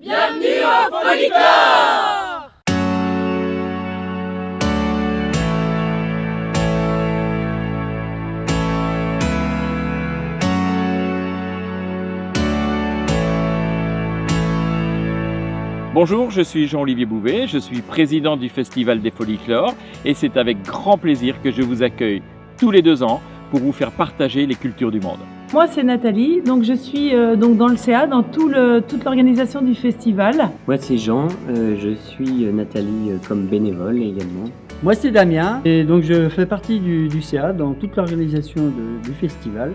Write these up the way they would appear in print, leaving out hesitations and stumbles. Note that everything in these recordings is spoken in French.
Bienvenue au Folklore! Bonjour, je suis Jean-Olivier Bouvet, je suis président du Festival des Folklores et c'est avec grand plaisir que je vous accueille tous les 2 ans pour vous faire partager les cultures du monde. Moi c'est Nathalie, donc je suis donc dans le CA, dans toute l'organisation du festival. Moi c'est Jean, je suis Nathalie comme bénévole également. Moi c'est Damien et donc je fais partie du CA dans toute l'organisation du festival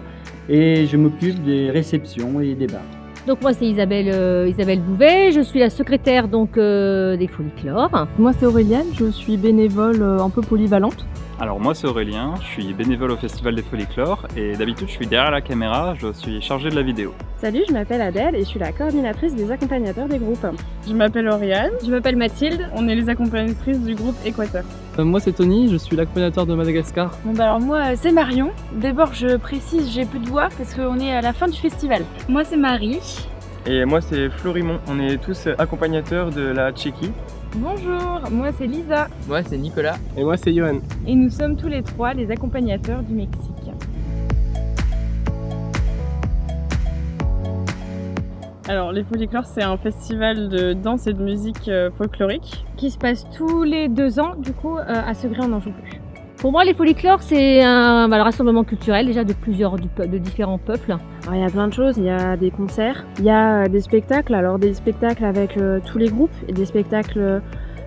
et je m'occupe des réceptions et des bars. Donc moi c'est Isabelle Bouvet, je suis la secrétaire des Folklores. Moi c'est Aurélienne, je suis bénévole un peu polyvalente. Alors moi c'est Aurélien, je suis bénévole au Festival des Folklores et d'habitude je suis derrière la caméra, je suis chargé de la vidéo. Salut, je m'appelle Adèle et je suis la coordinatrice des accompagnateurs des groupes. Je m'appelle Oriane. Je m'appelle Mathilde. On est les accompagnatrices du groupe Équateur. Moi c'est Tony, je suis l'accompagnateur de Madagascar. Alors moi c'est Marion. D'abord je précise, j'ai peu de voix parce qu'on est à la fin du festival. Moi c'est Marie. Et moi c'est Florimond, on est tous accompagnateurs de la Tchéquie. Bonjour, moi c'est Lisa. Moi c'est Nicolas. Et moi c'est Johan. Et nous sommes tous les 3 les accompagnateurs du Mexique. Alors les Folklores c'est un festival de danse et de musique folklorique qui se passe tous les 2 ans du coup à Segré en Anjou. Pour moi, les Folklores, c'est un rassemblement culturel déjà de différents peuples. Alors, il y a plein de choses, il y a des concerts, il y a des spectacles, alors des spectacles avec tous les groupes et des spectacles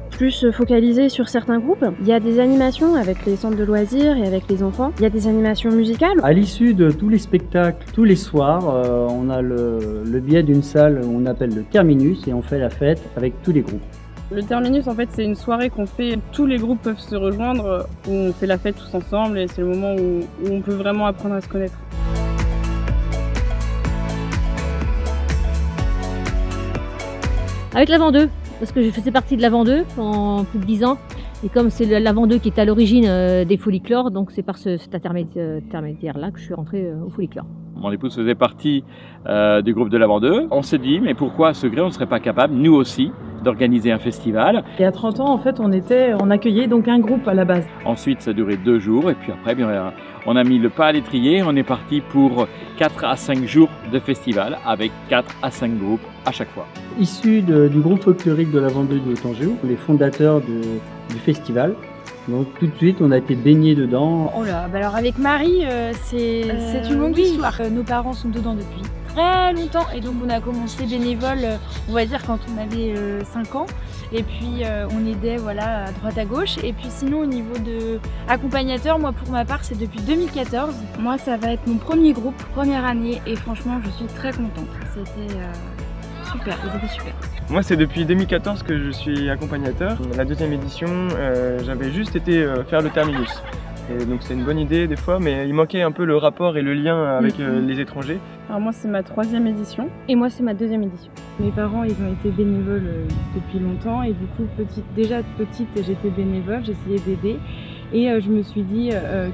plus focalisés sur certains groupes. Il y a des animations avec les centres de loisirs et avec les enfants. Il y a des animations musicales. À l'issue de tous les spectacles, tous les soirs, on a le biais d'une salle qu'on appelle le Terminus et on fait la fête avec tous les groupes. Le Terminus, en fait, c'est une soirée qu'on fait, tous les groupes peuvent se rejoindre, où on fait la fête tous ensemble et c'est le moment où on peut vraiment apprendre à se connaître. Avec l'Avent 2, parce que je faisais partie de l'Avent 2 pendant plus de 10 ans. Et comme c'est l'Avent 2 qui est à l'origine des Folklores, donc c'est par cet intermédiaire-là que je suis rentrée au Folklore. Mon épouse faisait partie du groupe de l'Avent 2. On s'est dit, mais pourquoi à Segré on ne serait pas capable, nous aussi, d'organiser un festival. Et à 30 ans, en fait, on accueillait donc un groupe à la base. Ensuite, ça a duré 2 jours et puis après, on a mis le pas à l'étrier. On est parti pour 4 à 5 jours de festival avec 4 à 5 groupes à chaque fois. Issus du groupe folklorique de l'Avent 2 de Haut-Anjou, les fondateurs du festival. Donc tout de suite, on a été baignés dedans. Oh là, alors avec Marie, c'est une longue histoire. Nos parents sont dedans depuis très longtemps et donc on a commencé bénévole, on va dire quand on avait 5 ans. Et puis on aidait à droite à gauche. Et puis sinon au niveau de accompagnateur, moi pour ma part c'est depuis 2014. Moi ça va être mon premier groupe, première année et franchement je suis très contente. C'était super, ils étaient super. Moi c'est depuis 2014 que je suis accompagnateur. La 2e édition, j'avais juste été faire le Terminus. Et donc c'est une bonne idée des fois, mais il manquait un peu le rapport et le lien avec les étrangers. Alors moi c'est ma 3e édition. Et moi c'est ma 2e édition. Mes parents ils ont été bénévoles depuis longtemps et du coup déjà petite j'étais bénévole, j'essayais d'aider. Et je me suis dit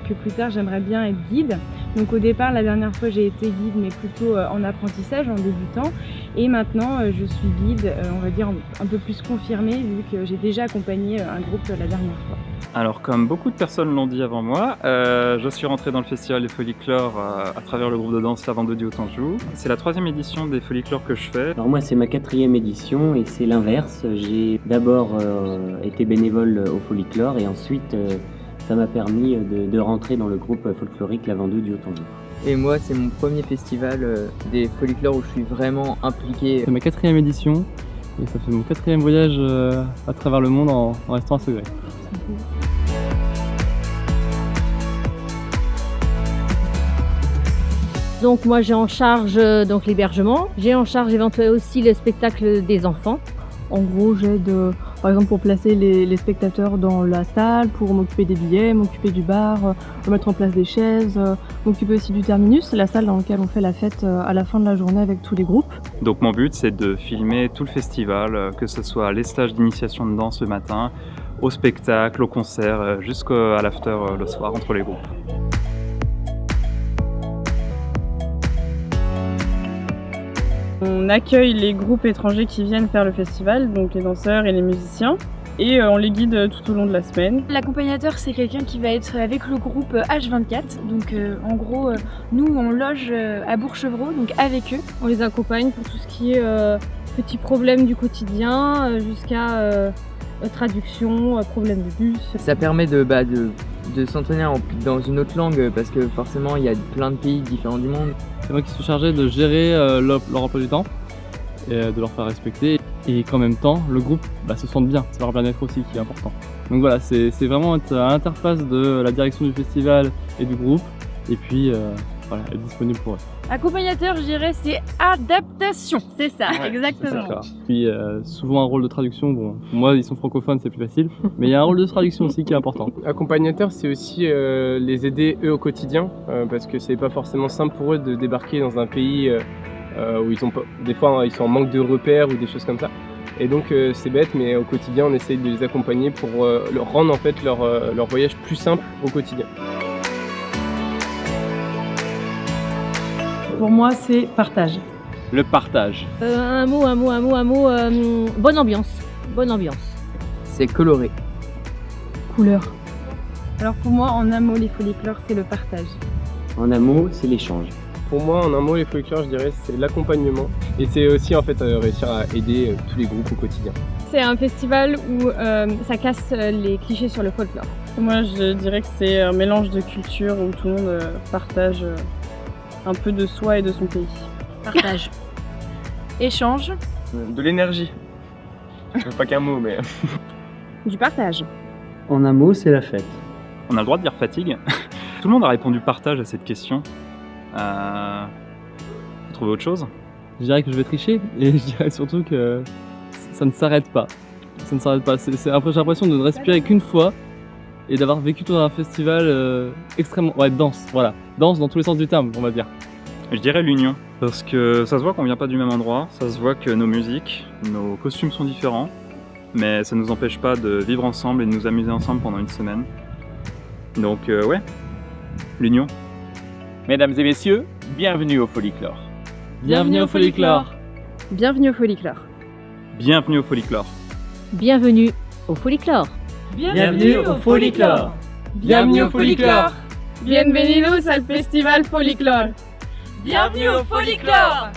que plus tard j'aimerais bien être guide. Donc au départ la dernière fois j'ai été guide mais plutôt en apprentissage, en débutant. Et maintenant je suis guide, on va dire un peu plus confirmée vu que j'ai déjà accompagné un groupe la dernière fois. Alors comme beaucoup de personnes l'ont dit avant moi, je suis rentré dans le Festival des Folklores à travers le groupe de danse l'Avent 2 du Haut-Anjou. C'est la 3e édition des Folklores que je fais. Alors moi c'est ma 4e édition et c'est l'inverse. J'ai d'abord été bénévole au Folklore et ensuite ça m'a permis de rentrer dans le groupe folklorique l'Avent 2 du Haut-Anjou. Et moi c'est mon premier festival des Folklores où je suis vraiment impliqué. C'est ma 4e édition et ça fait mon 4e voyage à travers le monde en restant à Segré. Donc moi j'ai en charge l'hébergement, j'ai en charge éventuellement aussi le spectacle des enfants. En gros j'aide par exemple pour placer les spectateurs dans la salle, pour m'occuper des billets, m'occuper du bar, mettre en place des chaises, m'occuper aussi du Terminus, la salle dans laquelle on fait la fête à la fin de la journée avec tous les groupes. Donc mon but c'est de filmer tout le festival, que ce soit les stages d'initiation de danse le matin, au spectacle, au concert, jusqu'à l'after le soir entre les groupes. On accueille les groupes étrangers qui viennent faire le festival, donc les danseurs et les musiciens, et on les guide tout au long de la semaine. L'accompagnateur, c'est quelqu'un qui va être avec le groupe H24, donc en gros, nous on loge à Bourg-Chevreau, donc avec eux. On les accompagne pour tout ce qui est petits problèmes du quotidien jusqu'à traduction, problèmes de bus. Ça permet de s'entraîner dans une autre langue parce que forcément il y a plein de pays différents du monde. C'est moi qui suis chargé de gérer leur emploi du temps et de leur faire respecter et qu'en même temps le groupe se sente bien, c'est leur bien-être aussi qui est important. Donc voilà, c'est vraiment être à l'interface de la direction du festival et du groupe et puis voilà, être disponible pour eux. Accompagnateur, je dirais, c'est adaptation. C'est ça, exactement. Puis souvent un rôle de traduction, bon, pour moi ils sont francophones, c'est plus facile, mais il y a un rôle de traduction aussi qui est important. Accompagnateur, c'est aussi les aider eux au quotidien, parce que c'est pas forcément simple pour eux de débarquer dans un pays où des fois ils sont en manque de repères ou des choses comme ça. Et donc c'est bête, mais au quotidien on essaye de les accompagner pour leur rendre en fait leur voyage plus simple au quotidien. Pour moi, c'est partage. Le partage. Un mot, bonne ambiance. Bonne ambiance. C'est coloré. Couleur. Alors pour moi, en un mot, les folklores, c'est le partage. En un mot, c'est l'échange. Pour moi, en un mot, les folklores, je dirais, c'est l'accompagnement. Et c'est aussi en fait réussir à aider tous les groupes au quotidien. C'est un festival où ça casse les clichés sur le folklore. Moi, je dirais que c'est un mélange de cultures où tout le monde partage un peu de soi et de son pays. Partage. Échange. De l'énergie. Pas qu'un mot, mais... Du partage. En un mot, c'est la fête. On a le droit de dire fatigue. Tout le monde a répondu partage à cette question. Vous trouvez autre chose? Je dirais que je vais tricher et je dirais surtout que ça ne s'arrête pas. Ça ne s'arrête pas. J'ai l'impression de ne respirer qu'une fois et d'avoir vécu tout dans un festival extrêmement... Ouais, dense, voilà. Dense dans tous les sens du terme, on va dire. Je dirais l'union, parce que ça se voit qu'on vient pas du même endroit, ça se voit que nos musiques, nos costumes sont différents, mais ça nous empêche pas de vivre ensemble et de nous amuser ensemble pendant une semaine. Donc ouais, l'union. Mesdames et messieurs, bienvenue au Folklore. Bienvenue au Folklore. Bienvenue au Folklore. Bienvenue au Folklore. Bienvenue au Folklore. Bienvenue au Folklore. Bienvenue au Folklore. Bienvenidos al Festival Folklore. Bienvenue au Folklore.